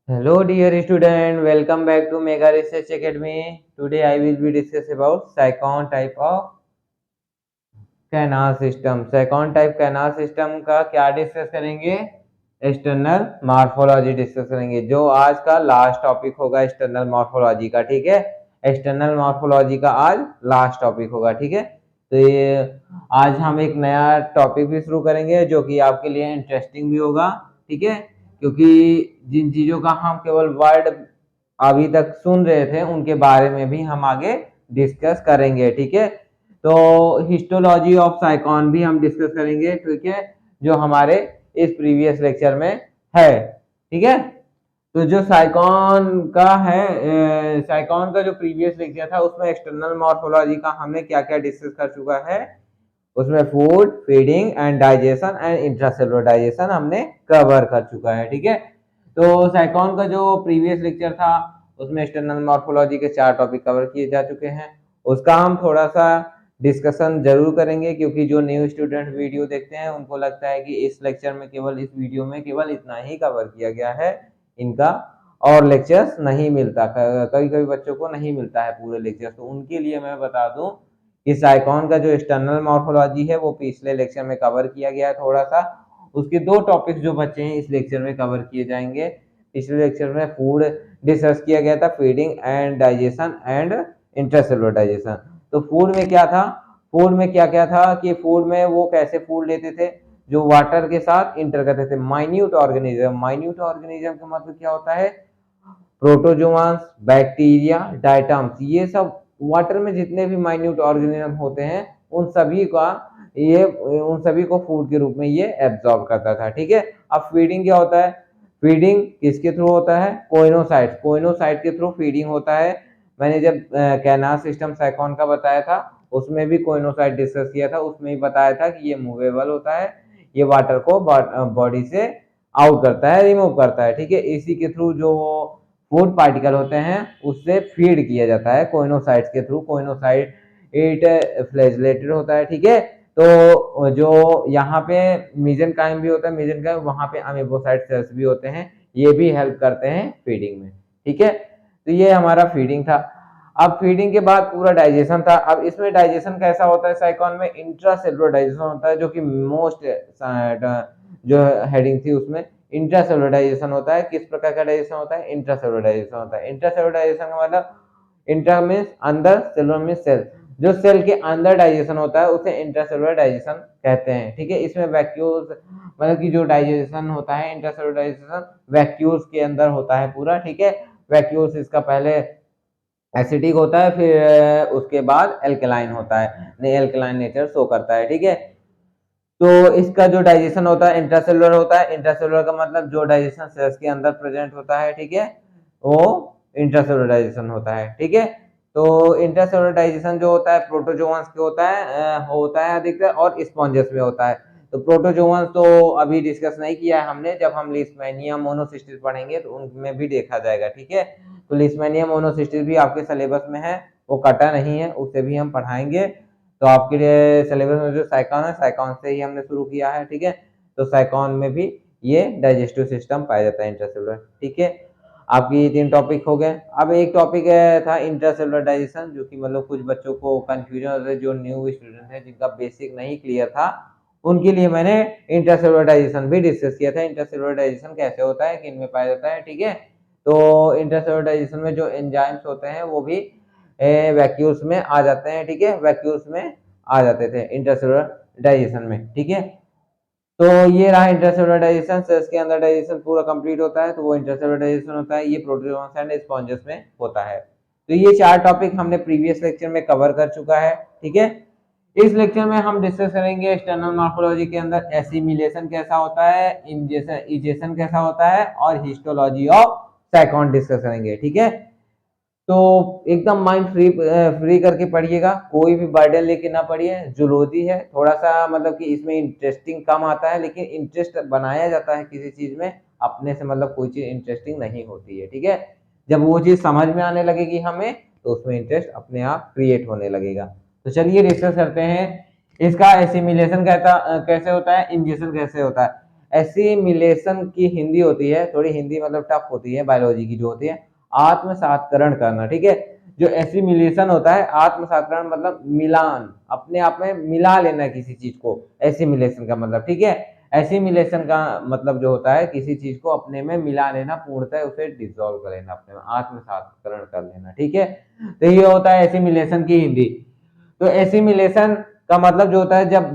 Hello dear student, welcome back to Mega Research Academy. Today I will be discuss about second type of canal system. Second type canal system का क्या discuss करेंगे? External morphology discuss करेंगे, जो आज का last topic होगा external morphology का। ठीक है, एक्सटर्नल मॉर्फोलॉजी का आज लास्ट टॉपिक होगा। ठीक है, तो ये आज हम एक नया टॉपिक भी शुरू करेंगे जो कि आपके लिए इंटरेस्टिंग भी होगा। ठीक है, क्योंकि जिन चीजों का हम केवल वर्ड अभी तक सुन रहे थे उनके बारे में भी हम आगे डिस्कस करेंगे। ठीक है, तो हिस्टोलॉजी ऑफ साइकॉन भी हम डिस्कस करेंगे। ठीक है, जो हमारे इस प्रीवियस लेक्चर में है। ठीक है, तो जो साइकॉन का है, साइकॉन का जो प्रीवियस लेक्चर था उसमें एक्सटर्नल मॉर्फोलॉजी का हमने क्या क्या डिस्कस कर चुका है। उसमें food, feeding and digestion and intracellular digestion हमने कवर कर चुका है। ठीक है, तो साइकॉन का जो प्रीवियस लेक्चर था उसमें एक्सटर्नल मॉर्फोलॉजी के 4 टॉपिक कवर किए जा चुके हैं। उसका हम थोड़ा सा डिस्कशन जरूर करेंगे, क्योंकि जो न्यू स्टूडेंट वीडियो देखते हैं उनको लगता है कि इस लेक्चर में केवल इस वीडियो में केवल इतना ही कवर किया गया है, इनका और लेक्चर्स नहीं मिलता। कई कई बच्चों को नहीं मिलता है पूरे लेक्चर्स, तो उनके लिए मैं बता दूं कि साइकॉन का जो एक्सटर्नल मॉर्फोलॉजी है वो पिछले लेक्चर में कवर किया गया है थोड़ा सा। उसके 2 टॉपिक्स जो बचे हैं इस लेक्चर में कवर किए जाएंगे। पिछले लेक्चर में फूड डिस्कस किया गया था, feeding and digestion and intracellular digestion. तो फूड में क्या था, फूड में क्या क्या था कि फूड में वो कैसे फूड लेते थे जो वाटर के साथ इंटर करते थे। माइन्यूट ऑर्गेनिज्म, माइन्यूट ऑर्गेनिज्म का मतलब क्या होता है? प्रोटोजोआंस, बैक्टीरिया, डायटम्स, ये सब वाटर में जितने भी माइन्यूट ऑर्गेनिज्म होते हैं उन सभी का ये उन सभी को फूड के रूप में ये एब्जॉर्ब करता था। ठीक है, अब फीडिंग क्या होता है? फीडिंग किसके थ्रू होता है? कोइनोसाइट, कोइनोसाइट के थ्रू फीडिंग होता है। मैंने जब कैनाल सिस्टम साइकॉन का बताया था उसमें भी कोइनोसाइट डिस्कस किया था, उसमें भी बताया था कि ये मूवेबल होता है, ये वाटर को बॉडी से आउट करता है, रिमूव करता है। ठीक है, इसी के थ्रू जो फूड पार्टिकल होते हैं उससे फीड किया जाता है कोइनोसाइट्स के थ्रू। कोइनोसाइट इट फ्लैजेलेटेड होता है। ठीक है, तो जो यहाँ पे मेसेंकाइम भी होता है, मेसेंकाइम वहां पे अमीबोसाइट सेल्स भी होते हैं, ये भी हेल्प करते हैं फीडिंग में। ठीक है, तो ये हमारा फीडिंग था। अब फीडिंग के बाद पूरा डाइजेशन था। अब इसमें डाइजेशन कैसा होता है? साइकॉन में इंट्रासेलुलर डाइजेशन होता है, जो कि मोस्ट जो हेडिंग थी उसमें इंट्रासेलुलर डाइजेशन होता है। किस प्रकार का डाइजेशन होता है? इंट्रासेलुलर डाइजेशन होता है। इंट्रासेलुलर डाइजेशन का मतलब इंट्रा मीन्स अंदर, सेलुलर मीन्स सेल, जो सेल के अंदर डाइजेशन होता है उसे इंट्रासेलुलर डाइजेशन कहते हैं। ठीक है, इसमें वैक्यूल्स मतलब कि जो डाइजेशन होता है इंट्रासेलुलर डाइजेशन वैक्यूल्स के अंदर होता है पूरा। ठीक है, वैक्यूल्स इसका पहले एसिडिक होता है, फिर उसके बाद एल्कलाइन होता है, नहीं एल्कलाइन नेचर शो करता है। ठीक है, तो इसका जो डाइजेशन होता है इंट्रासेलुलर होता है। इंट्रासेलुलर का मतलब जो डाइजेशन सेल्स के अंदर प्रेजेंट होता है, ठीक है, वो इंट्रासेलुलर डाइजेशन होता है। ठीक है, तो इंट्रासेलुलर डाइजेशन जो होता है प्रोटोजोअन्स के होता है अधिकतर, और स्पॉन्जेस में होता है। तो प्रोटोजोअन्स तो अभी डिस्कस नहीं किया है हमने, जब हम लीशमैनिया मोनोसिस्टिस पढ़ेंगे तो उनमें भी देखा जाएगा। ठीक है, तो लीशमैनिया मोनोसिस्टिस भी आपके सिलेबस में है, वो कटा नहीं है, उसे भी हम पढ़ाएंगे। तो आपके लिए सिलेबस में जो साइकॉन है, साइकॉन से ही हमने शुरू किया है। ठीक है, तो साइकॉन में भी ये डाइजेस्टिव सिस्टम पाया जाता है इंट्रासेलुलर। ठीक है, आपकी 3 टॉपिक हो गए। अब एक टॉपिक था इंट्रासेलुलर डाइजेशन, जो कि मतलब कुछ बच्चों को कंफ्यूजन होता है, जो न्यू स्टूडेंट है जिनका बेसिक नहीं क्लियर था उनके लिए मैंने इंट्रासेलुलर डाइजेशन भी डिस्कस किया था। इंट्रासेलुलर डाइजेशन कैसे होता है, किन में पाया जाता है। ठीक है, तो इंट्रासेलुलर डाइजेशन में जो एंजाइम्स होते हैं वो भी वैक्यूल्स में आ जाते हैं। ठीक है, वैक्यूल्स में आ जाते थे इंट्रासेलुलर डाइजेशन में। ठीक है, तो ये रहा इंट्रासेलुलर डाइजेशन। सेल्स के अंदर डाइजेशन पूरा कंप्लीट होता है तो वो इंट्रासेलुलर डाइजेशन होता है। ये प्रोटोजोन्स एंड स्पॉन्जेस में होता है। तो ये 4 टॉपिक हमने प्रीवियस लेक्चर में कवर कर चुका है। ठीक है, इस लेक्चर में हम डिस्कस करेंगे एक्सटर्नल मॉर्फोलॉजी के अंदर एसिमिलेशन कैसा होता है, इजेशन कैसा होता है, और हिस्टोलॉजी ऑफ साइकॉन डिस्कस करेंगे। ठीक है, तो एकदम माइंड फ्री करके पढ़िएगा, कोई भी बर्डन लेके ना पढ़िए। जूलॉजी है, थोड़ा सा मतलब कि इसमें इंटरेस्टिंग कम आता है, लेकिन इंटरेस्ट बनाया जाता है किसी चीज में अपने से, मतलब कोई चीज इंटरेस्टिंग नहीं होती है। ठीक है, जब वो चीज समझ में आने लगेगी हमें तो उसमें इंटरेस्ट अपने आप क्रिएट होने लगेगा। तो चलिए डिस्कस करते हैं इसका एसिमिलेशन कैसा कैसे होता है, इंजेक्शन कैसे होता है। एसिमिलेशन की हिंदी होती है, थोड़ी हिंदी मतलब टफ होती है बायोलॉजी की जो होती है, आत्मसात्करण करना, ठीक है। जो एसिमिलेशन होता है, आत्मसात्करण मतलब मिलान, अपने आप में मिला लेना किसी चीज को, एसिमिलेशन का मतलब, ठीक है। एसिमिलेशन का मतलब जो होता है किसी चीज को अपने में मिला लेना, पूर्णतः उसे डिसॉल्व कर लेना, अपने में आत्मसात्करण कर लेना, ठीक है। तो ये होता है एसिमिलेशन की हिंदी। तो एसिमिलेशन का मतलब जो होता है जब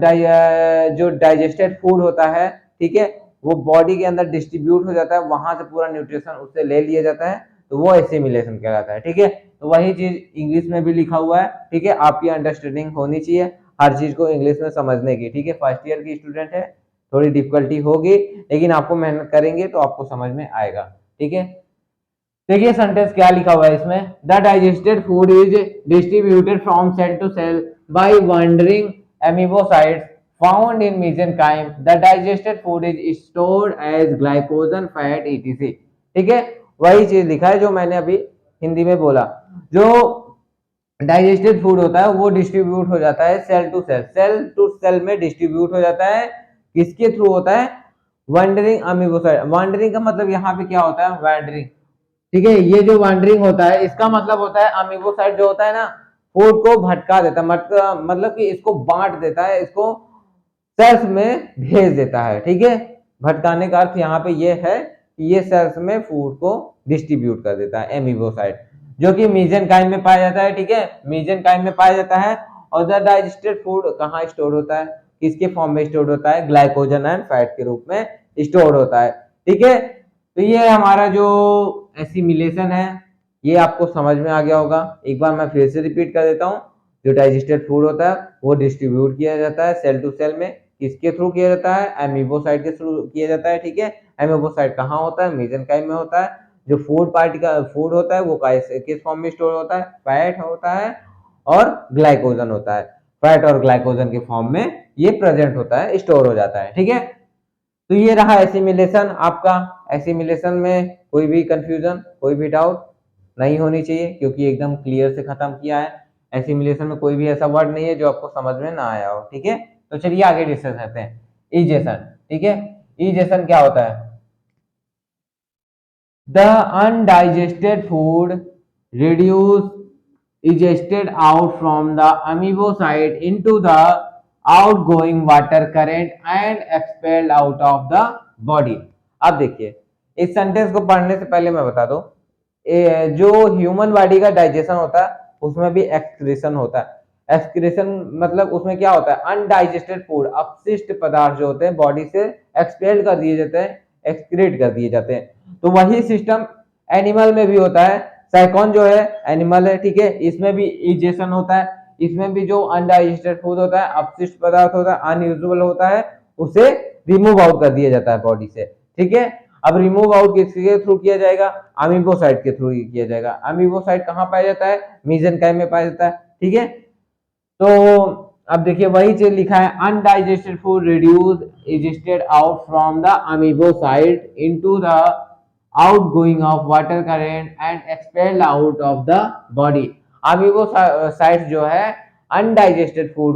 जो डाइजेस्टेड फूड होता है, ठीक है, वो बॉडी के अंदर डिस्ट्रीब्यूट हो जाता है, वहां से पूरा न्यूट्रिशन उससे ले लिया जाता है, तो वो एसिमिलेशन कहलाता है, ठीक है। तो वही चीज इंग्लिश में भी लिखा हुआ है, ठीक है। आपकी अंडरस्टैंडिंग होनी चाहिए हर चीज को इंग्लिश में समझने की, ठीक है। फर्स्ट ईयर की स्टूडेंट है, थोड़ी डिफिकल्टी होगी, लेकिन आपको मेहनत करेंगे तो आपको समझ में आएगा, ठीक है। देखिए सेंटेंस क्या लिखा हुआ है इसमें, the digested food is distributed from cell to cell by wandering amoebocytes found in mesenchyme, the digested food is stored as glycogen fat etc, ठीक है। वही चीज लिखा है जो मैंने अभी हिंदी में बोला। जो डाइजेस्टेड फूड होता है वो डिस्ट्रीब्यूट हो जाता है सेल टू सेल में डिस्ट्रीब्यूट हो जाता है, किसके थ्रू होता है, वंडरिंग अमीबोसाइट। वंडरिंग का मतलब यहाँ पे क्या होता है, वैंडरिंग, ठीक है। ये जो वंडरिंग होता है इसका मतलब होता है अमीबोसाइट जो होता है ना, फूड को भटका देता है, मतलब कि इसको बांट देता है, इसको सेल्स में भेज देता है, ठीक है। भटकाने का अर्थ यहाँ पे ये है कि ये सेल्स में फूड को डिस्ट्रीब्यूट कर देता है, एमीबोसाइट, जो कि मीजेनकाइम में पाया जाता है, ठीक है, मीजेनकाइम में पाया जाता है। और द डाइजेस्टेड फूड कहाँ स्टोर होता है, किसके फॉर्म में स्टोर होता है, ग्लाइकोजन एंड फैट के रूप में स्टोर होता है, ठीक है। तो ये हमारा जो एसिमिलेशन है ये आपको समझ में आ गया होगा। एक बार मैं फिर से रिपीट कर देता हूँ, जो डाइजेस्टेड फूड होता है वो डिस्ट्रीब्यूट किया जाता है सेल टू सेल में, किसके थ्रू किया जाता है, एमीबोसाइट के थ्रू किया जाता है, ठीक है। एमीबोसाइट कहाँ होता है, मेसेनकाइम में होता है। जो फूड पार्टिकल फूड होता है वो किस फॉर्म में स्टोर होता है, फैट होता है और ग्लाइकोजन होता है, फैट और ग्लाइकोजन के फॉर्म में ये प्रेजेंट होता है, स्टोर हो जाता है, ठीक है। तो ये रहा एसिमिलेशन आपका। एसिमिलेशन में कोई भी कंफ्यूजन, कोई भी डाउट नहीं होनी चाहिए, क्योंकि एकदम क्लियर से खत्म किया है। एसिमिलेशन में कोई भी ऐसा वर्ड नहीं है जो आपको समझ में ना आया हो, ठीक है। तो चलिए आगे डिस्कस करते हैं, इजेशन, ठीक है। इजेशन क्या होता है, the undigested food reduce egested out from the amoebocyte into the outgoing water current and expelled out of the body। अब देखिए इस सेंटेंस को पढ़ने से पहले मैं बता दूं, जो ह्यूमन बॉडी का डाइजेशन होता है उसमें भी एक्सक्रीशन होता है। एक्सक्रीशन मतलब उसमें क्या होता है, अनडाइजेस्टेड फूड, अपशिष्ट पदार्थ जो होते हैं बॉडी से एक्सपेल कर दिए जाते हैं, एक्सक्रीट कर दिए जाते हैं। तो वही सिस्टम एनिमल में भी होता है। साइकॉन जो है एनिमल है, ठीक है, इसमें भी इजेशन होता है, इसमें भी जो अनडाइजेस्टेड फूड होता है, अपशिष्ट पदार्थ होता है, अनयूजुअल होता है, उसे रिमूव आउट कर दिया जाता है बॉडी से, ठीक है। अब रिमूव आउट किसके थ्रू किया जाएगा, अमीबोसाइट के थ्रू किया जाएगा। अमीबोसाइट कहाँ पाया जाता है, मेसेनकाइम में पाया जाता है, ठीक है। तो अब देखिए वही चीज लिखा है, undigested food reduce egested out from the amoebocyte into the outgoing of water current and expelled out of the body। Amoebocyte जो है अनडाइजेस्टेड फूड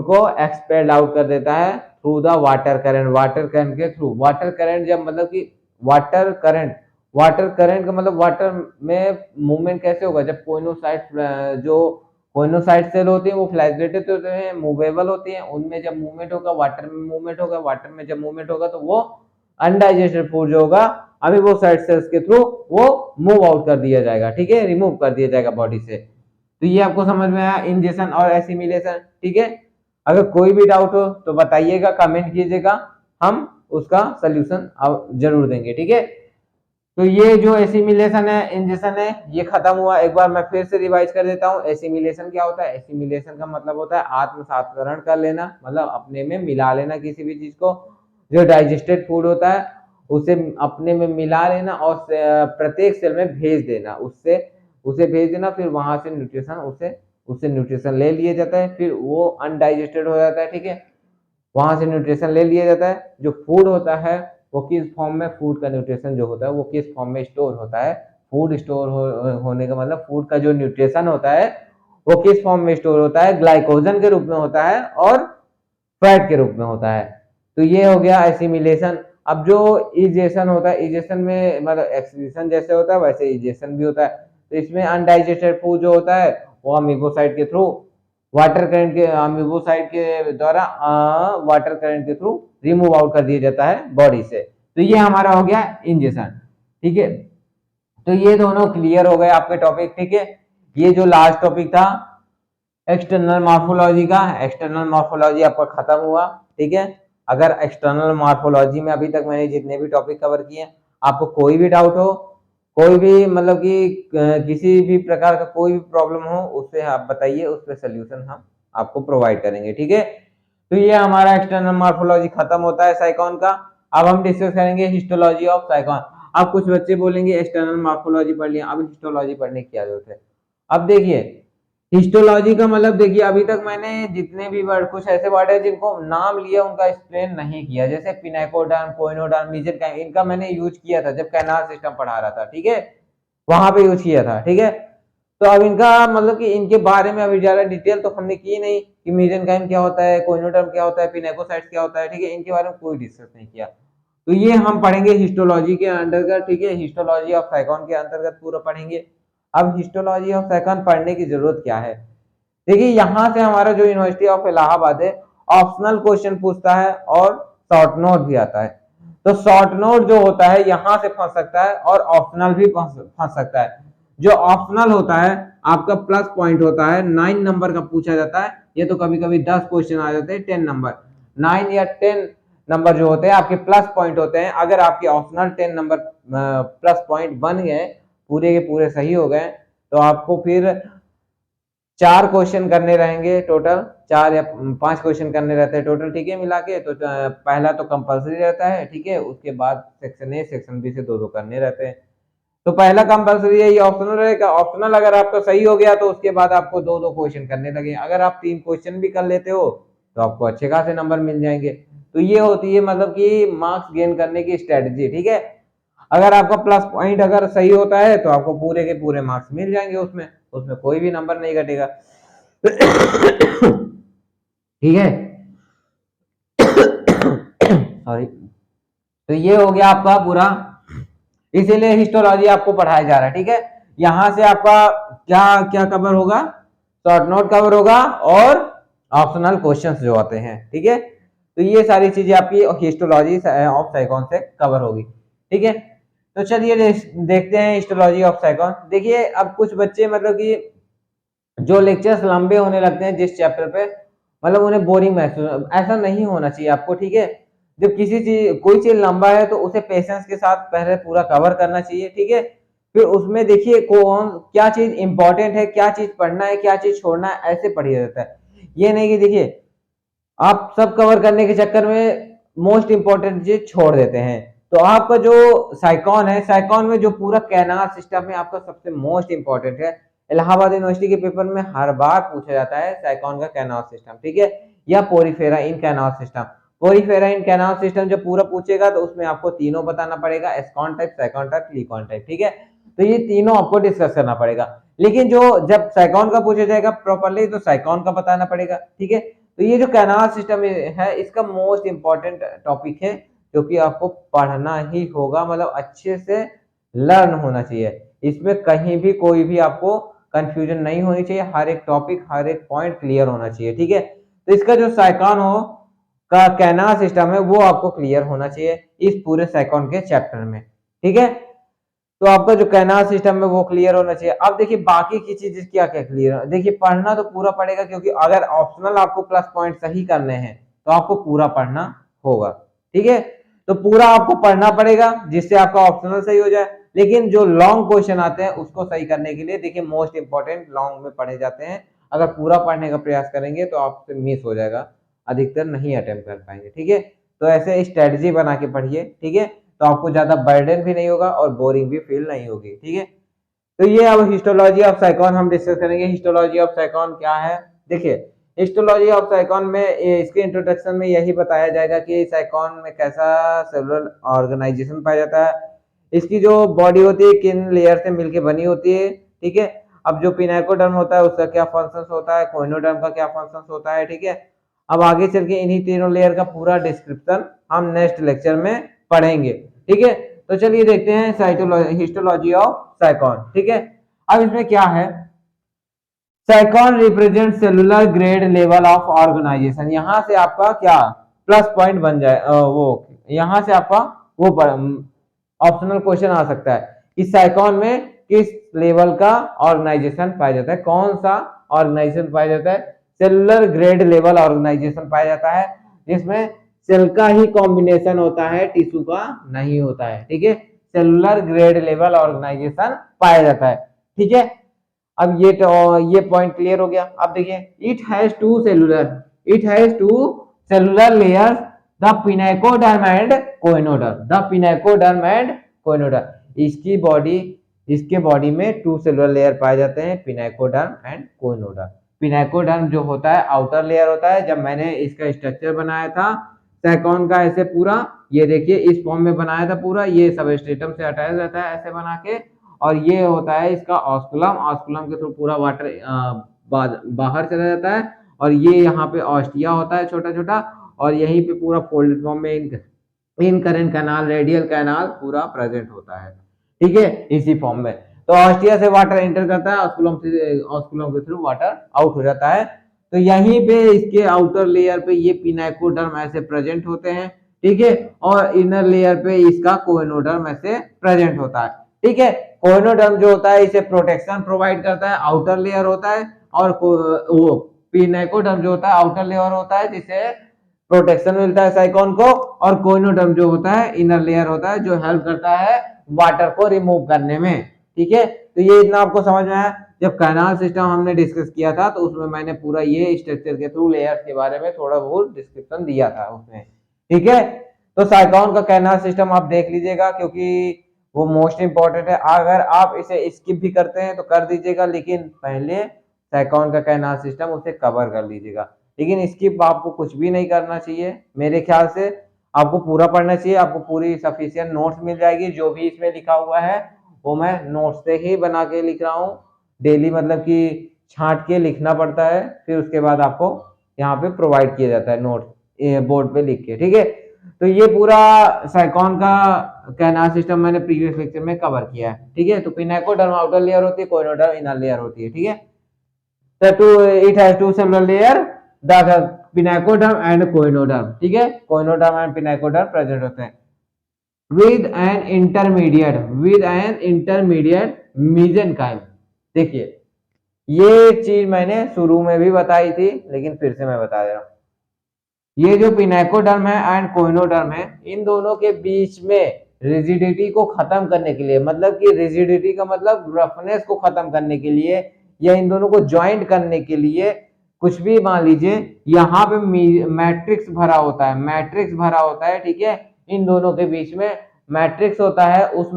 को एक्सपेल्ड आउट कर देता है through the water current, water current के through. Water current जब मतलब कि वाटर करंट का मतलब वाटर में मूवमेंट कैसे होगा, जब कोइनोसाइट जो कोइनोसाइट सेल होती है वो फ्लैगेलेटेड होते हैं, मूवेबल होती हैं, उनमें जब मूवमेंट होगा वाटर में मूवमेंट होगा, वाटर में जब मूवमेंट होगा तो वो अनडाइजेस्टेड फूड जो होगा अमीबोसाइट सेल्स के थ्रू वो मूव आउट कर दिया जाएगा, ठीक है, रिमूव कर दिया जाएगा बॉडी से। तो ये आपको समझ में आया इंजेक्शन और एसिमिलेशन, ठीक है। अगर कोई भी डाउट हो तो बताइएगा, कमेंट कीजिएगा, हम उसका सोल्यूशन जरूर देंगे, ठीक है। तो ये जो एसिमिलेशन है, इंजेक्शन है, ये खत्म हुआ। एक बार मैं फिर से रिवाइज कर देता हूँ, एसिमिलेशन क्या होता है। एसिमिलेशन का मतलब होता है आत्मसात्करण कर लेना, मतलब अपने में मिला लेना किसी भी चीज को। जो डाइजेस्टेड फूड होता है उसे अपने में मिला लेना और प्रत्येक सेल में भेज देना, उसे भेज देना, फिर वहां से न्यूट्रिशन उससे न्यूट्रिशन ले लिया जाता है, फिर वो अनडाइजेस्टेड हो जाता है, ठीक है। वहां से न्यूट्रिशन ले लिया जाता है। जो फूड होता है वो किस फॉर्म में, फूड का न्यूट्रिशन जो होता है वो किस फॉर्म में स्टोर होता है। फूड स्टोर होने का मतलब फूड का जो न्यूट्रिशन होता है वो किस फॉर्म में स्टोर होता है, ग्लाइकोजन के रूप में होता है और फैट के रूप में होता है। तो ये हो गया एसिमिलेशन। अब जो इजेशन होता है, इजेशन में मतलब एक्सक्रीशन जैसे होता है वैसे इजेशन भी होता है। तो इसमें अनडाइजेस्टेड फूड जो होता है वो अमीबोसाइट के थ्रू वाटर करंट के अमीबोसाइट के द्वारा वाटर करंट के थ्रू रिमूव आउट कर दिया जाता है बॉडी से। तो ये हमारा हो गया इंजेशन। ठीक है, तो ये दोनों क्लियर हो गए आपके टॉपिक। ठीक है, ये जो लास्ट टॉपिक था एक्सटर्नल मॉर्फोलॉजी का, एक्सटर्नल मॉर्फोलॉजी आपका खत्म हुआ। ठीक है, अगर एक्सटर्नल मॉर्फोलॉजी में अभी तक मैंने जितने भी टॉपिक कवर किए, आपको कोई भी डाउट हो, कोई भी मतलब कि किसी भी प्रकार का कोई भी प्रॉब्लम हो, उससे आप बताइए, उस पर सोल्यूशन हम आपको प्रोवाइड करेंगे। ठीक है, तो ये हमारा एक्सटर्नल मॉर्फोलॉजी खत्म होता है साइकॉन का। अब हम डिस्कस करेंगे हिस्टोलॉजी ऑफ साइकॉन। अब कुछ बच्चे बोलेंगे एक्सटर्नल मॉर्फोलॉजी पढ़ लिया, अब हिस्टोलॉजी पढ़ने की क्या जरूरत है। अब देखिए हिस्टोलॉजी का मतलब देखिए, अभी तक मैंने जितने भी वर्ड, कुछ ऐसे वर्ड है जिनको नाम लिया उनका एक्सप्लेन नहीं किया, जैसे पिनेकोडर्म, कोइनोडर्म, मेसेंकाइम, इनका मैंने यूज किया था जब कैनाल सिस्टम पढ़ा रहा था। ठीक है, वहां पे यूज किया था। ठीक है, तो अब इनका मतलब कि इनके बारे में अभी ज्यादा डिटेल तो हमने की नहीं कि मेसेंकाइम क्या होता है, कोइनोडर्म क्या होता है, पिनेकोसाइट्स क्या होता है। ठीक है, इनके बारे में कोई डिस्कस नहीं किया। तो ये हम पढ़ेंगे हिस्टोलॉजी के अंतर्गत। ठीक है, हिस्टोलॉजी ऑफ साइकॉन के अंतर्गत पूरा पढ़ेंगे। अब हिस्टोलॉजी ऑफ साइकॉन पढ़ने की जरूरत क्या है। देखिए यहाँ से हमारा जो यूनिवर्सिटी ऑफ इलाहाबाद है ऑप्शनल क्वेश्चन पूछता है और शॉर्ट नोट भी आता है। तो शॉर्ट नोट जो होता है यहाँ से फंस सकता है और ऑप्शनल भी फंस सकता है। जो ऑप्शनल होता है आपका प्लस पॉइंट होता है, 9 नंबर का पूछा जाता है। ये तो कभी कभी 10 क्वेश्चन आ जाते हैं 10 नंबर, 9 या 10 नंबर जो होते हैं आपके प्लस पॉइंट होते हैं। अगर आपके ऑप्शनल 10 नंबर प्लस पॉइंट बन गए, पूरे के पूरे सही हो गए, तो आपको फिर 4 क्वेश्चन करने रहेंगे टोटल, 4 या 5 क्वेश्चन करने रहते हैं टोटल। ठीक है, मिला के तो पहला तो कंपलसरी रहता है। ठीक है, उसके बाद सेक्शन ए सेक्शन बी से दो दो करने रहते हैं। तो पहला कंपलसरी है, ये ऑप्शनल रहेगा। ऑप्शनल अगर आपका सही हो गया तो उसके बाद आपको दो दो क्वेश्चन करने लगे। अगर आप 3 क्वेश्चन भी कर लेते हो तो आपको अच्छे खासे नंबर मिल जाएंगे। तो ये होती है मतलब कि मार्क्स गेन करने की स्ट्रेटजी। ठीक है, अगर आपका प्लस पॉइंट अगर सही होता है तो आपको पूरे के पूरे मार्क्स मिल जाएंगे, उसमें उसमें कोई भी नंबर नहीं घटेगा। ठीक है, सॉरी। तो ये हो गया आपका पूरा, इसीलिए हिस्टोलॉजी आपको पढ़ाया जा रहा है। ठीक है, यहां से आपका क्या क्या कवर होगा, शॉर्ट नोट कवर होगा और ऑप्शनल क्वेश्चंस जो आते हैं। ठीक है, तो ये सारी चीजें आपकी हिस्टोलॉजी ऑफ साइकॉन से कवर होगी। ठीक है, तो चलिए देखते हैं हिस्टोलॉजी ऑफ साइकॉन। देखिए अब कुछ बच्चे मतलब कि जो लेक्चर्स लंबे होने लगते हैं जिस चैप्टर पे, मतलब उन्हें बोरिंग महसूस, ऐसा नहीं होना चाहिए आपको। ठीक है, जब किसी चीज कोई चीज लंबा है तो उसे पेशेंस के साथ पहले पूरा कवर करना चाहिए। ठीक है, फिर उसमें देखिए कौन क्या चीज इंपॉर्टेंट है, क्या चीज पढ़ना है, क्या चीज छोड़ना है, ऐसे पढ़िए जाता है। ये नहीं कि देखिए आप सब कवर करने के चक्कर में मोस्ट इंपॉर्टेंट चीज छोड़ देते हैं। तो आपका जो साइकॉन है, साइकॉन में जो पूरा कैनाल सिस्टम है आपका सबसे मोस्ट इंपॉर्टेंट है। इलाहाबाद यूनिवर्सिटी के पेपर में हर बार पूछा जाता है साइकॉन का कैनाल सिस्टम। ठीक है, या पोरीफेरा इन कैनाल सिस्टम। पोरीफेरा इन कैनाल सिस्टम जब पूरा पूछेगा तो उसमें आपको तीनों बताना पड़ेगा, एस्कॉन टाइप, साइकॉन टाइप, लीकॉन टाइप। ठीक है, तो ये तीनों आपको डिस्कस करना पड़ेगा। लेकिन जो जब साइकॉन का पूछा जाएगा प्रॉपरली तो साइकॉन का बताना पड़ेगा। ठीक है, तो ये जो कैनाल सिस्टम है इसका मोस्ट इंपॉर्टेंट टॉपिक है, जो कि आपको पढ़ना ही होगा, मतलब अच्छे से लर्न होना चाहिए। इसमें कहीं भी कोई भी आपको कंफ्यूजन नहीं होनी चाहिए, हर एक टॉपिक हर एक पॉइंट क्लियर होना चाहिए। ठीक है, तो इसका जो साइकॉन हो का कैनाल सिस्टम है वो आपको क्लियर होना चाहिए इस पूरे साइकॉन के चैप्टर में। ठीक है, तो आपका जो कैनाल सिस्टम है वो क्लियर होना चाहिए। अब देखिए बाकी की चीजें क्या क्या क्लियर है। देखिए पढ़ना तो पूरा पड़ेगा, क्योंकि अगर ऑप्शनल आपको प्लस पॉइंट सही करने हैं तो आपको पूरा पढ़ना होगा। ठीक है, तो पूरा आपको पढ़ना पड़ेगा जिससे आपका ऑप्शनल सही हो जाए। लेकिन जो लॉन्ग क्वेश्चन आते हैं उसको सही करने के लिए देखिए मोस्ट इंपॉर्टेंट लॉन्ग में पढ़े जाते हैं। अगर पूरा पढ़ने का प्रयास करेंगे तो आपसे मिस हो जाएगा, अधिकतर नहीं अटेम्प्ट कर पाएंगे। ठीक है, तो ऐसे स्ट्रेटजी बना के पढ़िए। ठीक है, तो आपको ज्यादा बर्डन भी नहीं होगा और बोरिंग भी फील नहीं होगी। ठीक है, तो ये अब हिस्टोलॉजी ऑफ साइकॉन हम डिस्कस करेंगे। हिस्टोलॉजी ऑफ साइकॉन क्या है। देखिए हिस्टोलॉजी ऑफ साइकॉन में इसके इंट्रोडक्शन में यही बताया जाएगा कि साइकॉन में कैसा सेलुलर ऑर्गेनाइजेशन पाया जाता है, इसकी जो बॉडी होती है किन लेयर से मिलकर बनी होती है। ठीक है, अब जो पिनाकोडर्म होता है उसका क्या फंक्शंस होता है, कोइनोडर्म का क्या फंक्शंस होता है। ठीक है, अब आगे चल के इन्हीं तीनों लेयर का पूरा डिस्क्रिप्शन हम नेक्स्ट लेक्चर में पढ़ेंगे, ठीक है। तो चलिए देखते हैं साइटोलॉजी, हिस्टोलॉजी ऑफ साइकॉन, ठीक है। अब इसमें क्या है, sycon represent cellular grade level of organization. यहां से आपका क्या प्लस पॉइंट बन जाए, वो यहां से आपका वो ऑप्शनल क्वेश्चन आ सकता है कि साइकॉन में किस लेवल का ऑर्गेनाइजेशन पाया जाता है, कौन सा ऑर्गेनाइजेशन पाया जाता है, सेलुलर ग्रेड लेवल ऑर्गेनाइजेशन पाया जाता है, जिसमें सेल का ही कॉम्बिनेशन होता है, टिश्यू का नहीं होता है, ठीक है। सेलुलर ग्रेड लेवल ऑर्गेनाइजेशन पाया जाता है, ठीक है। अब ये पॉइंट क्लियर हो गया। अब देखिए, it has two cellular layers, the pinacoderm and choanoderm, the pinacoderm and choanoderm. इसके बॉडी में 2 सेलुलर लेयर पाए जाते हैं, पिनेकोडर्म एंड कोइनोडर्म। पिनेकोडर्म जो होता है आउटर लेयर होता है। जब मैंने इसका स्ट्रक्चर बनाया था साइकॉन का, ऐसे पूरा ये देखिए इस फॉर्म में बनाया था पूरा, ये सबस्ट्रेटम से अटैच रहता है ऐसे बना के, और ये होता है इसका ऑस्कुलम, ऑस्कुलम के थ्रू पूरा वाटर बाहर चला जाता है, और ये यहाँ पे ऑस्टिया होता है छोटा छोटा, और यहीं पे पूरा फोल्डेड फॉर्म में इनकरेंट कैनाल, रेडियल कैनाल पूरा प्रेजेंट होता है, ठीक है, इसी फॉर्म में। तो ऑस्टिया से वाटर एंटर करता है, ऑस्कुलम के थ्रू वाटर आउट हो जाता है। तो यहीं पे इसके आउटर लेयर पे ये पिनाइकोडर्म ऐसे प्रेजेंट होते हैं, ठीक है, और इनर लेयर पे इसका कोइनोडर्म ऐसे प्रेजेंट होता है, ठीक है। कोइनोडर्म जो होता है इसे प्रोटेक्शन प्रोवाइड करता है, आउटर लेयर होता है, और वो पिनाइकोडर्म जो होता है आउटर लेयर होता है जिसे प्रोटेक्शन मिलता है साइकॉन को, और कोइनोडर्म जो होता है इनर लेयर होता है जो हेल्प करता है वाटर को रिमूव करने में, ठीक है। तो ये इतना आपको समझ में आया। जब कैनाल सिस्टम हमने डिस्कस किया था तो उसमें मैंने पूरा ये स्ट्रक्चर के थ्रू लेयर्स के बारे में थोड़ा बहुत डिस्क्रिप्शन दिया था उसमें, ठीक है। तो साइकॉन का कैनाल सिस्टम आप देख लीजिएगा क्योंकि वो मोस्ट इंपॉर्टेंट है। अगर आप इसे स्किप भी करते हैं तो कर दीजिएगा, लेकिन पहले साइकॉन का कैनाल सिस्टम उसे कवर कर लीजिएगा। लेकिन स्किप आपको कुछ भी नहीं करना चाहिए, मेरे ख्याल से आपको पूरा पढ़ना चाहिए। आपको पूरी सफिशिएंट नोट्स मिल जाएगी, जो भी इसमें लिखा हुआ है वो मैं नोट्स से ही बना के लिख रहा हूँ डेली, मतलब कि छांट के लिखना पड़ता है, फिर उसके बाद आपको यहाँ पे प्रोवाइड किया जाता है नोट्स बोर्ड पे लिख के, ठीक है। तो ये पूरा साइकॉन का कैनाल सिस्टम मैंने प्रीवियस लेक्चर में कवर किया है, ठीक है। तो पिनाइकोडर्म आउटर लेयर होती है, कोइनोडर्म इनर लेयर होती है, ठीक है। It has 2 cellular layer, the pinacoderm and choanoderm, ठीक है। कोइनोडर्म एंड पिनाइकोडर्म प्रेजेंट होते हैं विद एन इंटरमीडिएट मेसेंकाइम। देखिए ये चीज मैंने शुरू में भी बताई थी, लेकिन फिर से मैं बता दे रहा हूँ। ये जो पिनाइकोडर्म है एंड कोइनोडर्म है, इन दोनों के बीच में रिजिडिटी को खत्म करने के लिए, मतलब कि रिजिडिटी का मतलब रफनेस को खत्म करने के लिए, या इन दोनों को ज्वाइंट करने के लिए, कुछ भी मान लीजिए, यहाँ पे मैट्रिक्स भरा होता है, मैट्रिक्स भरा होता है, ठीक है। इन दोनों के बीच में मैट्रिक्स होता है, उस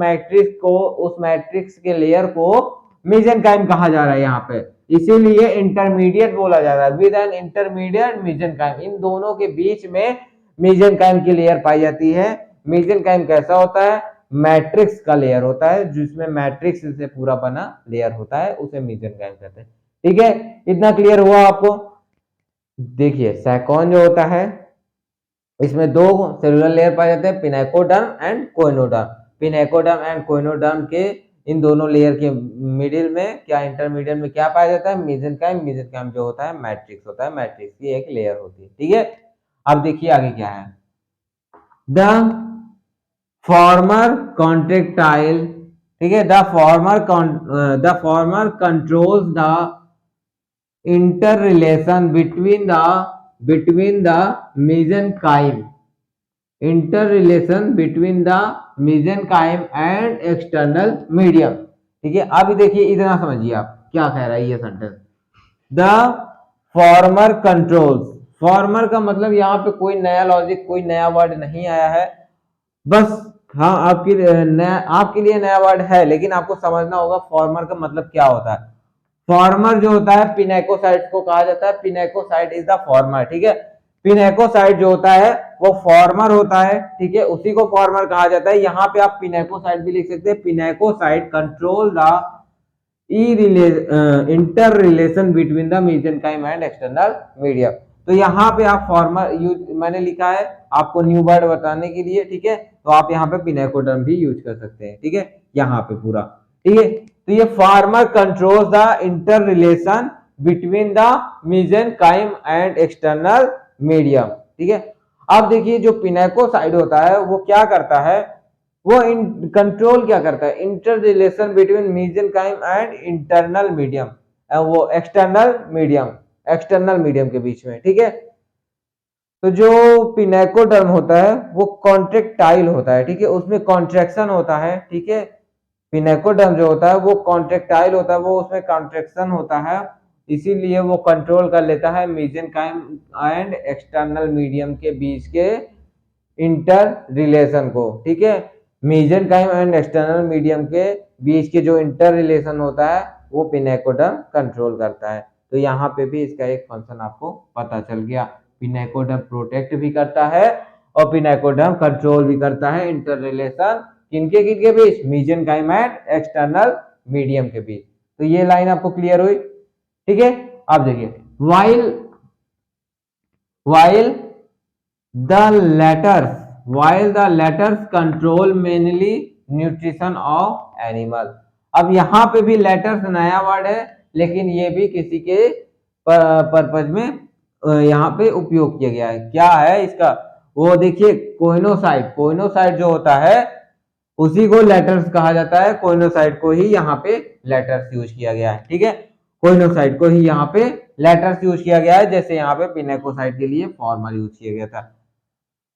मैट्रिक्स के लेयर को मेसेंकाइम कहा जा रहा है यहाँ पे, इसीलिए इंटरमीडिएट बोला जा रहा है। विद एन इंटरमीडिएट मेसेंकाइम, इन दोनों के बीच में मेसेंकाइम की लेयर पाई जाती है। मेसेंकाइम कैसा होता है, मैट्रिक्स का लेयर होता है, जिसमें मैट्रिक्स से पूरा बना लेयर होता है, उसे मेसेंकाइम कहते हैं, ठीक है। इतना क्लियर हुआ आपको। देखिए साइकॉन जो होता है इसमें 2 सेलुलर लेयर पाए जाते हैं, पिनाइकोडर्म एंड कोइनोडर्म। पिनाइकोडर्म एंड कोइनोडर्म के इन दोनों लेयर के मिडिल में क्या, इंटरमीडिएट में क्या पाया जाता है, मेसेंकाइम। मेसेंकाइम जो होता है मैट्रिक्स होता है, मैट्रिक्स की एक लेयर होती है, ठीक है। अब देखिए आगे क्या है, द फॉर्मर कॉन्ट्रेक्टाइल, ठीक है, the former controls the interrelation between the mesenchyme, interrelation between the mesenchyme and external medium, ठीक है। अब देखिए इतना समझिए आप क्या कह रहा है ये sentence, the former controls. Farmer का मतलब यहाँ पे कोई नया लॉजिक, कोई नया वर्ड नहीं आया है, बस हाँ आपके लिए नया वर्ड है, लेकिन आपको समझना होगा फॉर्मर का मतलब क्या होता है। फॉर्मर जो होता है पिनेकोसाइट को कहा जाता है, पिनेकोसाइट इज द फॉर्मर, ठीक है। पिनेकोसाइट जो होता है वो फॉर्मर होता है, ठीक है, उसी को फॉर्मर कहा जाता है। यहाँ पे आप पिनेकोसाइट भी लिख सकते हैं, pinacocyte control the inter relation between the mesenchyme and external medium. तो यहाँ पे आप फॉर्मर यूज मैंने लिखा है आपको न्यू वर्ड बताने के लिए, ठीक है, तो आप यहाँ पे पिनेकोडर्म भी यूज कर सकते हैं, ठीक है, यहाँ पे पूरा, ठीक है। तो ये farmer controls the inter relation between the mesenchyme and external medium, ठीक है। अब देखिए जो पिनेकोसाइड होता है वो क्या करता है, वो कंट्रोल क्या करता है, inter relation between mesenchyme and internal medium, वो एक्सटर्नल मीडियम के बीच में, ठीक है। तो जो पिनेकोडर्म होता है वो कॉन्ट्रेक्टाइल होता है, ठीक है, उसमें कॉन्ट्रेक्शन होता है, ठीक है। पिनेकोडर्म जो होता है वो कॉन्ट्रेक्टाइल होता है, वो उसमें कॉन्ट्रेक्शन होता है, इसीलिए वो कंट्रोल कर लेता है मेसेंकाइम एंड एक्सटर्नल मीडियम के बीच के इंटर रिलेशन को, ठीक है। मेसेंकाइम एंड एक्सटर्नल मीडियम के बीच के जो इंटर रिलेशन होता है वो पिनेकोडर्म कंट्रोल करता है। तो यहाँ पे भी इसका एक फंक्शन आपको पता चल गया, पिनेकोडर्म प्रोटेक्ट भी करता है और पिनेकोडर्म कंट्रोल भी करता है इंटर रिलेशन किनके किनके बीच, मेसेंकाइम एंड एक्सटर्नल मीडियम के बीच। तो ये लाइन आपको क्लियर हुई, ठीक है। अब देखिए while the letters control mainly nutrition of animal। अब यहाँ पे भी लेटर्स नया वर्ड है, लेकिन ये भी किसी के पर्पज में यहाँ पे उपयोग किया गया है। क्या है इसका, वो देखिए कोइनोसाइड जो होता है उसी को लेटर्स कहा जाता है, कोइनोसाइड को ही यहाँ पे लेटर्स यूज किया गया है, ठीक है। कोइनोसाइड को ही यहाँ पे लेटर्स यूज किया गया है, जैसे यहाँ पे पिनेकोसाइड के लिए फॉर्मल यूज किया गया था।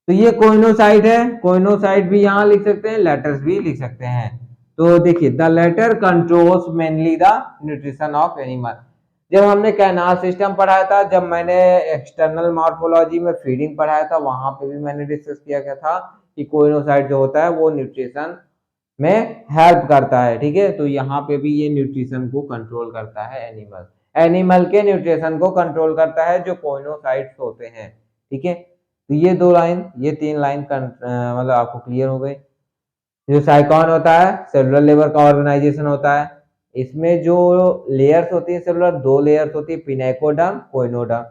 तो ये कोइनोसाइड है, कोइनोसाइड भी यहाँ लिख सकते हैं, लेटर्स भी लिख सकते हैं। तो देखिए the latter controls mainly the nutrition of animal. जब हमने कैनाल सिस्टम पढ़ाया था, जब मैंने एक्सटर्नल मॉर्फोलॉजी में फीडिंग पढ़ाया था, वहां पे भी मैंने डिस्कस किया गया था कि कोइनोसाइड जो होता है वो न्यूट्रिशन में हेल्प करता है, ठीक है। तो यहाँ पे भी ये न्यूट्रिशन को कंट्रोल करता है, एनिमल के न्यूट्रिशन को कंट्रोल करता है जो कोइनोसाइड्स होते हैं, ठीक है। तो ये ये 3 लाइन मतलब आपको क्लियर हो गई। जो साइकॉन होता है सेलुलर लेवल का ऑर्गेनाइजेशन होता है, इसमें जो लेयर्स होती है सेलुलर, 2 लेयर्स होती है, पिनेकोडर्म कोइनोडर्म।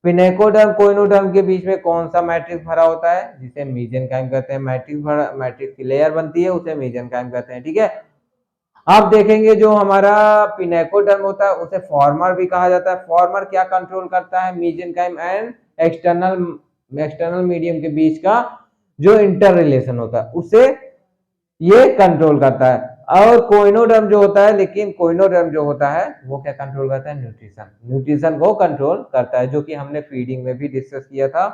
पिनेकोडर्म कोइनोडर्म के बीच में कौन सा मैट्रिक्स भरा होता है, जिसे मेसेंकाइम कहते हैं, मैट्रिक्स की लेयर बनती है उसे मेसेंकाइम कहते हैं, ठीक है। अब देखेंगे जो हमारा पिनेकोडर्म होता है उसे फॉर्मर भी कहा जाता है। फॉर्मर क्या कंट्रोल करता है, मेसेंकाइम एंड एक्सटर्नल मीडियम के बीच का जो इंटर रिलेशन होता है उसे ये कंट्रोल करता है। और कोइनोडर्म जो होता है, लेकिन कोइनोडर्म जो होता है वो क्या कंट्रोल करता है, न्यूट्रिशन को कंट्रोल करता है, जो कि हमने फीडिंग में भी डिस्कस किया था,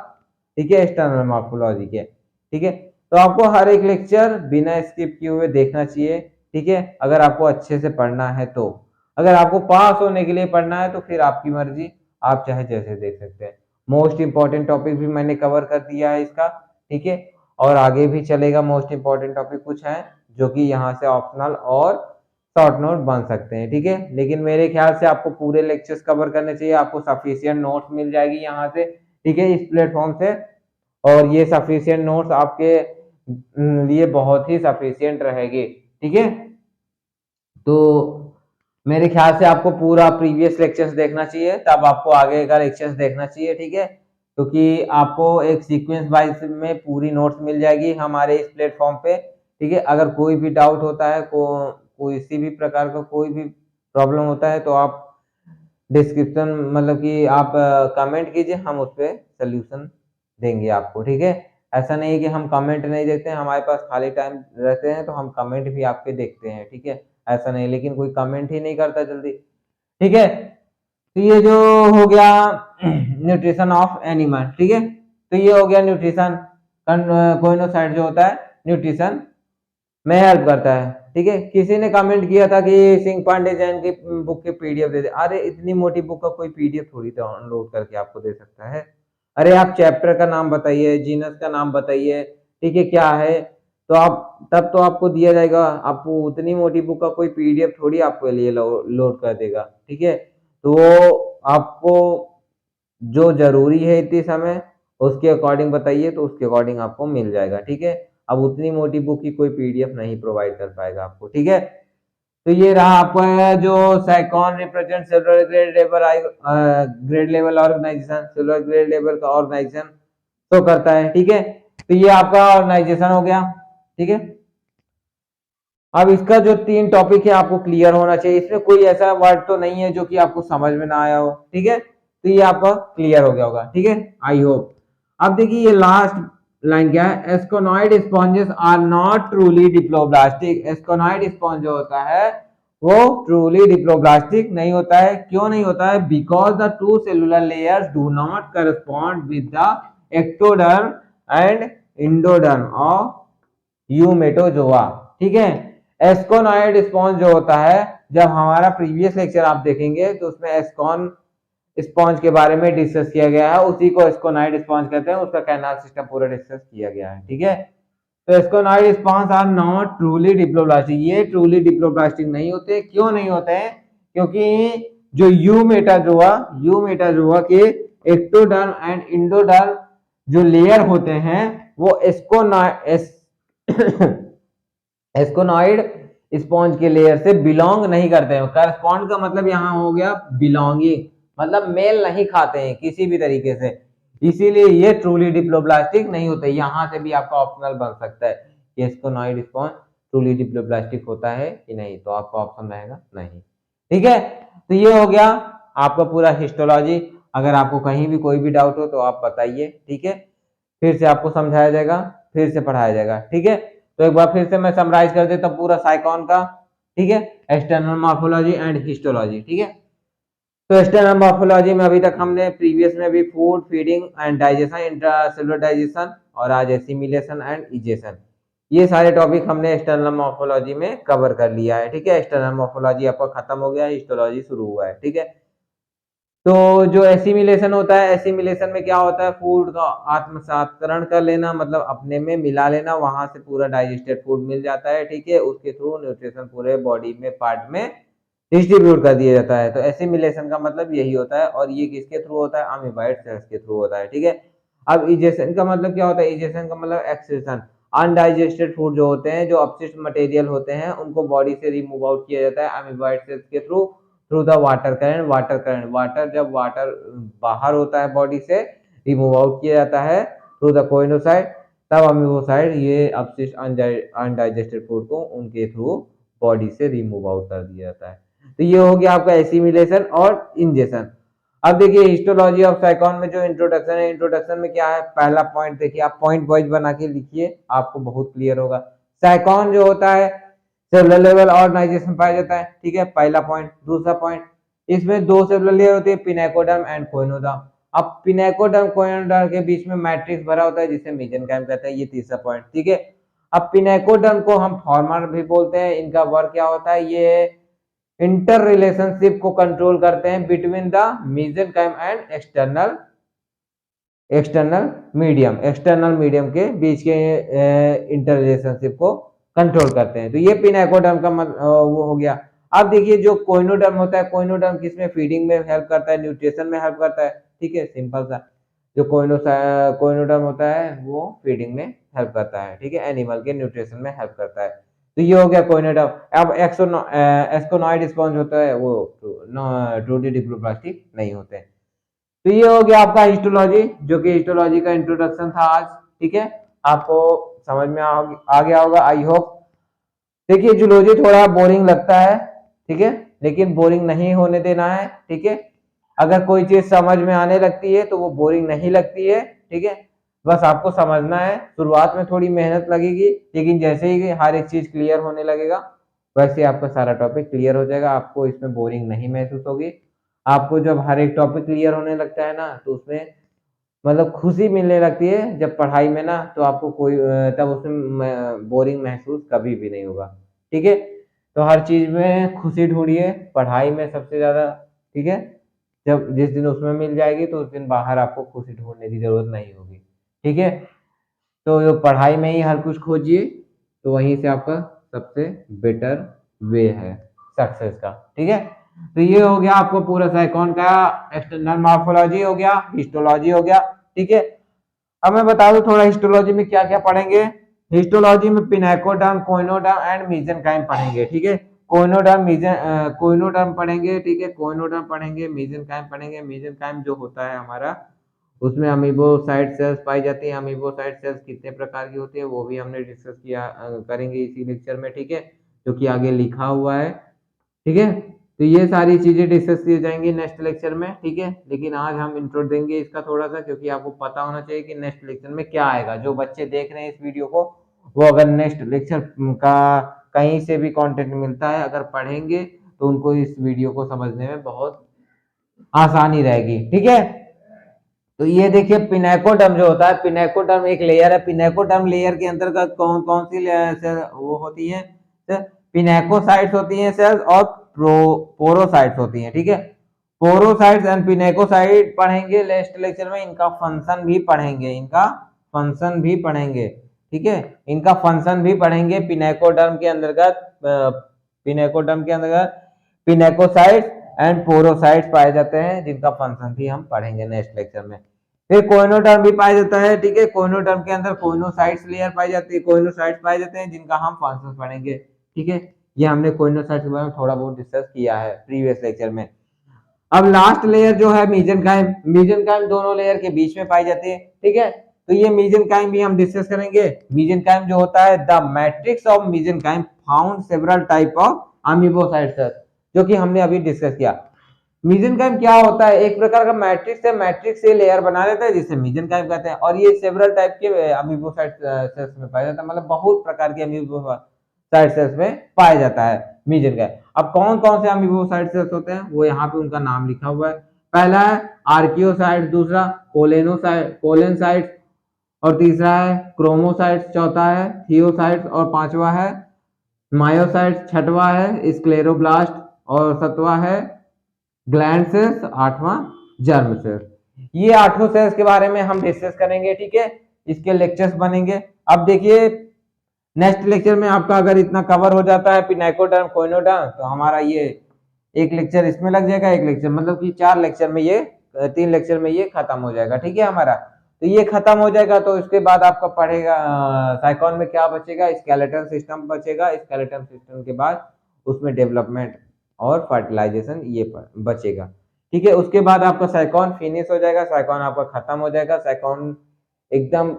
ठीक है, एक्सटर्नल मॉर्फोलॉजी के, ठीक है। तो आपको हर एक लेक्चर बिना स्किप किए हुए देखना चाहिए, ठीक है, अगर आपको अच्छे से पढ़ना है तो। अगर आपको पास होने के लिए पढ़ना है तो फिर आपकी मर्जी, आप चाहे जैसे देख सकते हैं। मोस्ट इंपॉर्टेंट टॉपिक भी मैंने कवर कर दिया है इसका, ठीक है, और आगे भी चलेगा। मोस्ट इंपॉर्टेंट टॉपिक कुछ है जो कि यहाँ से ऑप्शनल और शॉर्ट नोट बन सकते हैं, ठीक है। लेकिन मेरे ख्याल से आपको पूरे लेक्चर्स कवर करने चाहिए, आपको सफिशिएंट नोट्स मिल जाएगी यहाँ से, ठीक है, इस प्लेटफॉर्म से। और ये सफिशिएंट नोट्स आपके लिए बहुत ही सफिशिएंट रहेगी, ठीक है। तो मेरे ख्याल से आपको पूरा प्रीवियस लेक्चर्स देखना चाहिए, तब आपको आगे का लेक्चर्स देखना चाहिए, ठीक है, क्योंकि तो आपको एक सीक्वेंस वाइज में पूरी नोट्स मिल जाएगी हमारे इस प्लेटफॉर्म पे, ठीक है। अगर कोई भी डाउट होता है, कोई किसी भी प्रकार का कोई भी प्रॉब्लम होता है तो आप डिस्क्रिप्शन मतलब कि आप कमेंट कीजिए, हम उस पर सोल्यूशन देंगे आपको, ठीक है। ऐसा नहीं है कि हम कमेंट नहीं देखते हैं, हमारे पास खाली टाइम रहते हैं तो हम कमेंट भी आपके देखते हैं, ठीक है, ऐसा नहीं, लेकिन कोई कमेंट ही नहीं करता जल्दी, ठीक है। तो ये जो हो गया न्यूट्रिशन ऑफ एनिमल, ठीक है। तो ये हो गया न्यूट्रिशन, कोइनोसाइड जो होता है न्यूट्रिशन में हेल्प करता है, ठीक है। किसी ने कमेंट किया था कि सिंह पांडे जैन की बुक के पीडीएफ दे दे। अरे इतनी मोटी बुक का कोई पीडीएफ थोड़ी डाउनलोड करके आपको दे सकता है। अरे आप चैप्टर का नाम बताइए, जीनस का नाम बताइए, ठीक है, क्या है, तो आप तब तो आपको दिया जाएगा। आपको उतनी मोटी बुक का कोई पीडीएफ थोड़ी आपके लिए लोड कर देगा, ठीक है। तो आपको जो जरूरी है इतने समय उसके अकॉर्डिंग बताइए, तो उसके अकॉर्डिंग आपको मिल जाएगा, ठीक है। अब उतनी मोटी बुक की कोई पीडीएफ नहीं प्रोवाइड कर पाएगा आपको, ठीक है। तो ये रहा आपका जो sycon represent cellular grade level organization, cellular grade level का ऑर्गेनाइजेशन तो करता है, ठीक है। तो ये आपका ऑर्गेनाइजेशन हो गया, ठीक है। अब इसका जो 3 टॉपिक है आपको क्लियर होना चाहिए, इसमें कोई ऐसा वर्ड तो नहीं है जो कि आपको समझ में ना आया हो, ठीक है। तो ये आपका क्लियर हो गया होगा, ठीक है, आई होप। अब देखिए ये लास्ट लाइन क्या है, asconoid sponges are not truly diploblastic. Asconoid sponge जो होता है वो ट्रूली डिप्लोब्लास्टिक नहीं होता है। क्यों नहीं होता है? Because the two cellular layers do not correspond with the ectoderm and endoderm of eumetazoa, ठीक है। एस्कोनॉइड स्पॉन्ज जो होता है, जब हमारा प्रीवियस लेक्चर आप देखेंगे तो उसमें एस्कॉन स्पॉन्ज के बारे में डिस्कस किया गया है, उसी को एस्कोनॉइड स्पॉन्ज कहते हैं, उसका कैनाल सिस्टम पूरा डिस्कस किया गया है, ठीक है। तो asconoid sponge are not truly diploblastic, ये ट्रूली डिप्लोब्लास्टिक नहीं होते। क्यों नहीं होते हैं? क्योंकि जो यूमेटाजोआ के एक्टोडर्म एंड इंडोडर्म जो लेयर होते हैं वो एस्कोनॉइड स्पॉन्ज के लेयर से बिलोंग नहीं करते हैं। करस्पॉन्ड का मतलब यहाँ हो गया बिलोंगिंग, मतलब मेल नहीं खाते हैं किसी भी तरीके से, इसीलिए ये ट्रूली डिप्लोब्लास्टिक नहीं होते। यहाँ से भी आपका ऑप्शनल बन सकता है कि एस्कोनॉइड स्पॉन्ज ट्रूली डिप्लोब्लास्टिक होता है कि नहीं, तो आपका ऑप्शन रहेगा नहीं, ठीक है। तो ये हो गया आपका पूरा हिस्टोलॉजी। अगर आपको कहीं भी कोई भी डाउट हो तो आप बताइए, ठीक है, फिर से आपको समझाया जाएगा, फिर से पढ़ाया जाएगा, ठीक है। तो एक बार फिर से मैं समराइज कर देता हूँ पूरा साइकॉन का, ठीक है, एक्सटर्नल मॉर्फोलॉजी एंड हिस्टोलॉजी, ठीक है। तो एक्सटर्नल मॉर्फोलॉजी में अभी तक हमने प्रीवियस में भी food, feeding and digestion, intracellular digestion और आज एसिमिलेशन एंड इजेशन, ये सारे टॉपिक हमने एक्सटर्नल मॉर्फोलॉजी में कवर कर लिया है, ठीक है। एक्सटर्नल मॉर्फोलॉजी आपका खत्म हो गया, हिस्टोलॉजी शुरू हुआ है, ठीक है। तो जो एसिमिलेशन होता है, एसिमिलेशन में क्या होता है, फूड का आत्मसात्करण कर लेना, मतलब अपने में मिला लेना, वहां से पूरा डाइजेस्टेड फूड मिल जाता है, ठीक है। उसके थ्रू न्यूट्रिशन पूरे बॉडी में पार्ट में डिस्ट्रीब्यूट कर दिया जाता है। तो एसिमिलेशन का मतलब यही होता है, और ये किसके थ्रू होता है? अमीबाइड सेल्स के थ्रू होता है, ठीक है। अब इजेशन का मतलब क्या होता है? इजेशन का मतलब एक्सक्रीशन, अनडाइजेस्टेड फूड जो होते हैं, जो अपशिष्ट मटेरियल होते हैं, उनको बॉडी से रिमूव आउट किया जाता है अमीबाइड सेल्स के through the water current. Water जब वाटर बाहर होता है बॉडी से, रिमूव आउट किया जाता है थ्रू द कोइनोसाइड, तब अमीबोसाइड ये अपशिष्ट अनडाइजेस्टेड फूड को उनके थ्रू बॉडी से रिमूव आउट कर दिया जाता है। तो ये हो गया आपका एसिमिलेशन और इंजेशन। अब देखिए हिस्टोलॉजी ऑफ साइकॉन में जो इंट्रोडक्शन है, इंट्रोडक्शन में क्या है, पहला पॉइंट देखिए, आप पॉइंट वाइज बना के लिखिए, आपको बहुत क्लियर होगा। साइकॉन जो होता है सेलुलर लेवल ऑर्गेनाइजेशन पाया जाता है, ठीक है, पहला पॉइंट। दूसरा पॉइंट, इसमें 2 सेलुलर लेयर होती है, पिनेकोडर्म एंड कोइनोडर्म। अब पिनेकोडर्म कोइनोडर्म के बीच में मैट्रिक्स भरा होता है जिसे मेसेंकाइम कहते हैं, ये तीसरा पॉइंट, ठीक है। अब पिनेकोडर्म को हम फॉर्मर भी बोलते हैं, इनका वर्क क्या होता है, ये इंटर रिलेशनशिप को कंट्रोल करते हैं between the mesenchyme and external medium के बीच के इंटर रिलेशनशिप को कंट्रोल करते हैं। तो ये पिनेकोडर्म का वो हो गया। अब देखिए जो कोइनोडर्म होता है, कोइनोडर्म किसमें फीडिंग में हेल्प करता है, न्यूट्रिशन में हेल्प करता है, ठीक है, सिंपल सा। जो कोइनोडर्म होता है वो फीडिंग में हेल्प करता है, ठीक है, एनिमल के न्यूट्रिशन में हेल्प करता है। तो ये हो गया कोइनोडर्म। अब एस्कोनॉइड स्पॉन्ज होता है वो ट्रूली डिप्लोप्लास्टिक नहीं होते हैं। तो ये हो गया आपका हिस्टोलॉजी, जो कि हिस्टोलॉजी का इंट्रोडक्शन था आज, ठीक है। आपको समझ में आ गया होगा, आई होप। देखिए जूलॉजी थोड़ा बोरिंग लगता है, ठीक है, लेकिन बोरिंग नहीं होने देना है, ठीक है। अगर कोई चीज समझ में आने लगती है तो वो बोरिंग नहीं लगती है, ठीक है। बस आपको समझना है, शुरुआत में थोड़ी मेहनत लगेगी, लेकिन जैसे ही हर एक चीज क्लियर होने लगेगा वैसे आपका सारा टॉपिक क्लियर हो जाएगा, आपको इसमें बोरिंग नहीं महसूस होगी। आपको जब हर एक टॉपिक क्लियर होने लगता है ना, तो उसमें मतलब खुशी मिलने लगती है जब पढ़ाई में ना, तो आपको कोई तब उसमें बोरिंग महसूस कभी भी नहीं होगा, ठीक है। तो हर चीज में खुशी ढूंढिए, पढ़ाई में सबसे ज्यादा, ठीक है। जब जिस दिन उसमें मिल जाएगी तो उस दिन बाहर आपको खुशी ढूंढने की जरूरत नहीं होगी, ठीक है। तो पढ़ाई में ही हर कुछ खोजिए, तो वहीं से आपका सबसे बेटर वे है सक्सेस का, ठीक है। तो ये हो गया आपको पूरा साइकॉन का एक्सटर्नल मॉर्फोलॉजी हो गया, हिस्टोलॉजी हो गया, ठीक है। अब मैं बता दूं थोड़ा हिस्टोलॉजी में क्या क्या पढ़ेंगे। हिस्टोलॉजी में पिनेकोडर्म, कोइनोडर्म एंड मेसेंकाइम पढ़ेंगे, ठीक है। कोइनोडर्म कोइनोडर्म पढ़ेंगे, ठीक है, कोइनोडर्म पढ़ेंगे, मेसेंकाइम पढ़ेंगे। मेसेंकाइम जो होता है हमारा, उसमें अमीबोसाइट सेल्स पाई जाती है। अमीबोसाइट सेल्स कितने प्रकार की होती है वो भी हमने डिस्कस किया, करेंगे इसी लेक्चर में, ठीक है, जो कि आगे लिखा हुआ है, ठीक है। तो ये सारी चीजें डिस्कस की जाएंगी नेक्स्ट लेक्चर में, ठीक है। लेकिन आज हम इंट्रो देंगे इसका थोड़ा सा, क्योंकि आपको पता होना चाहिए कि नेक्स्ट लेक्चर में क्या आएगा। जो बच्चे देख रहे हैं इस वीडियो को, वो अगर नेक्स्ट लेक्चर का कहीं से भी कंटेंट मिलता है, अगर पढ़ेंगे तो उनको इस वीडियो को समझने में बहुत आसानी रहेगी, ठीक है। तो ये देखिए, पिनेकोडर्म जो होता है, पिनेकोडर्म एक लेयर है। पिनेकोडर्म लेयर के अंतर्गत कौन कौन सी वो होती है, पिनेकोसाइट्स होती हैं सेल्स, और पोरोसाइट्स होती हैं, ठीक है। पोरोसाइट्स एंड पिनेकोसाइट पढ़ेंगे नेक्स्ट लेक्चर में। इनका फंक्शन भी पढ़ेंगे, इनका फंक्शन भी पढ़ेंगे, ठीक है, इनका फंक्शन भी पढ़ेंगे। पिनेकोडर्म के अंतर्गत, पिनेकोडर्म के अंतर्गत पिनेकोसाइट्स एंड पोरोसाइट्स पाए जाते हैं, जिनका फंक्शन भी हम पढ़ेंगे नेक्स्ट लेक्चर में। फिर कोइनोडर्म भी पाया जाता है, ठीक है। कोइनोडर्म के अंदर कोइनोसाइट्स लेयर पाई जाती है, कोइनोसाइट्स पाए जाते हैं, जिनका हम फंक्शन पढ़ेंगे, ठीक है। ये हमने कोइनोसाइट्स के बारे में थोड़ा बहुत डिस्कस किया है प्रीवियस लेक्चर में। अब लास्ट लेयर जो है मेसेंकाइम, मेसेंकाइम दोनों लेयर के बीच में पाई जाती है, ठीक है। तो ये मेसेंकाइम भी हम डिस्कस करेंगे। मेसेंकाइम जो होता है, the matrix of mesenchyme found several type of amoebocyte cells, जो कि हमने अभी डिस्कस किया। मेसेंकाइम क्या होता है, एक प्रकार का मैट्रिक्स है, मैट्रिक्स से लेयर बना लेता है, जिसे मेसेंकाइम कहते हैं। और ये सेवरल टाइप के अमीबोसाइट सेल्स में पाया जाता है, मतलब बहुत प्रकार के अमीबोसाइट सेल्स में पाया जाता है मेसेंकाइम। अब कौन कौन से अमीबोसाइट सेल्स होते हैं, वो यहाँ पे उनका नाम लिखा हुआ है। पहला है आर्कियोसाइट, दूसरा कोलेनसाइट, और तीसरा है क्रोमोसाइट्स, चौथा है थियोसाइट्स, और पांचवा है मायोसाइट्स, छठवा है स्क्लेरोब्लास्ट, और सातवां है ग्लैंड सेल्स, आठवां जर्म सेल्स। ये आठों सेल्स के बारे में हम डिस्कस करेंगे, ठीक है। इसके लेक्चर्स बनेंगे। अब देखिए, नेक्स्ट लेक्चर में आपका अगर इतना कवर हो जाता है, पिनेकोडर्म, कोइनोडर्म, तो हमारा ये एक लेक्चर इसमें लग जाएगा, एक लेक्चर मतलब कि 4 लेक्चर में ये, 3 लेक्चर में ये खत्म हो जाएगा, ठीक है हमारा। तो ये खत्म हो जाएगा, तो इसके बाद आपका पढ़ेगा साइकोन में क्या बचेगा, स्केलेटन सिस्टम बचेगा। स्केलेटन सिस्टम के बाद उसमें डेवलपमेंट और फर्टिलाइजेशन ये बचेगा, ठीक है। उसके बाद आपका साइकोन फिनिश हो जाएगा, साइकोन आपका खत्म हो जाएगा, साइकोन एकदम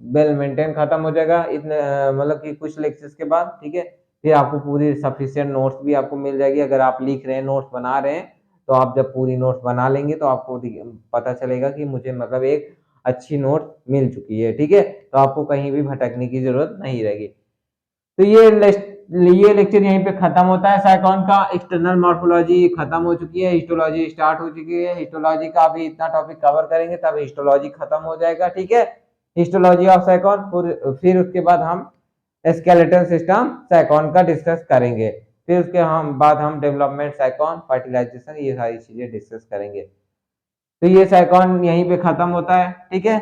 वेल मेंटेन खत्म हो जाएगा इतने मतलब कि कुछ लेक्चर्स के बाद, ठीक है। फिर आपको पूरी सफिशिएंट नोट्स भी आपको मिल जाएगी। अगर आप लिख रहे हैं, नोट्स बना रहे हैं, तो आप जब पूरी नोट्स बना लेंगे तो आपको पता चलेगा कि मुझे मतलब एक अच्छी नोट मिल चुकी है, ठीक है। तो आपको कहीं भी भटकने की जरूरत नहीं रहेगी। तो ये लेक्चर यहीं पे खत्म होता है। साइकोन का एक्सटर्नल मॉर्फोलॉजी खत्म हो चुकी है, हिस्टोलॉजी स्टार्ट हो चुकी है। हिस्टोलॉजी का अभी इतना टॉपिक कवर करेंगे, तब हिस्टोलॉजी खत्म हो जाएगा, ठीक है। हिस्टोलॉजी ऑफ साइकोन, फिर उसके बाद हम स्केलेटन सिस्टम साइकोन का डिस्कस करेंगे। फिर उसके बाद हम डेवलपमेंट साइकोन, फर्टिलाइजेशन, ये सारी चीजें डिस्कस करेंगे। तो ये साइकोन यहीं पे खत्म होता है, ठीक है।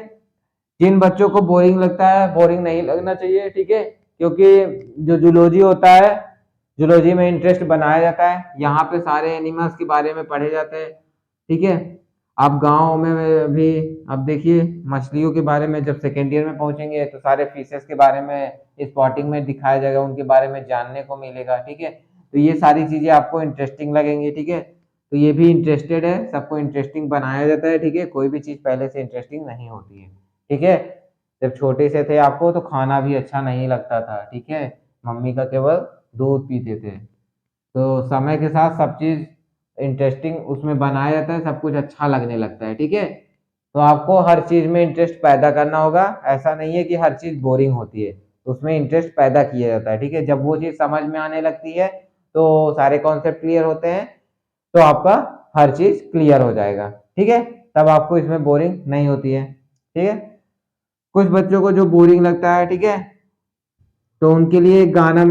जिन बच्चों को बोरिंग लगता है, बोरिंग नहीं लगना चाहिए, ठीक है, क्योंकि जो जूलॉजी होता है, जूलॉजी में इंटरेस्ट बनाया जाता है। यहाँ पे सारे एनिमल्स के बारे में पढ़े जाते हैं, ठीक है। आप गाँव में भी, अब देखिए मछलियों के बारे में जब सेकेंड ईयर में पहुंचेंगे तो सारे फिशेस के बारे में स्पॉटिंग में दिखाया जाएगा, उनके बारे में जानने को मिलेगा, ठीक है। तो ये सारी चीजें आपको इंटरेस्टिंग लगेंगी, ठीक है। तो ये भी इंटरेस्टेड है, सबको इंटरेस्टिंग बनाया जाता है, ठीक है। कोई भी चीज पहले से इंटरेस्टिंग नहीं होती है, ठीक है। जब छोटे से थे आपको तो खाना भी अच्छा नहीं लगता था, ठीक है, मम्मी का केवल दूध पीते थे। तो समय के साथ सब चीज इंटरेस्टिंग उसमें बनाया जाता है, सब कुछ अच्छा लगने लगता है, ठीक है। तो आपको हर चीज में इंटरेस्ट पैदा करना होगा। ऐसा नहीं है कि हर चीज बोरिंग होती है, उसमें इंटरेस्ट पैदा किया जाता है, ठीक है। जब वो चीज समझ में आने लगती है तो सारे कॉन्सेप्ट क्लियर होते हैं, तो आपका हर चीज क्लियर हो जाएगा, ठीक है। तब आपको इसमें बोरिंग नहीं होती है, ठीक है। कुछ बच्चों को जो बोरिंग लगता है, ठीक है, तो उनके लिए गाना में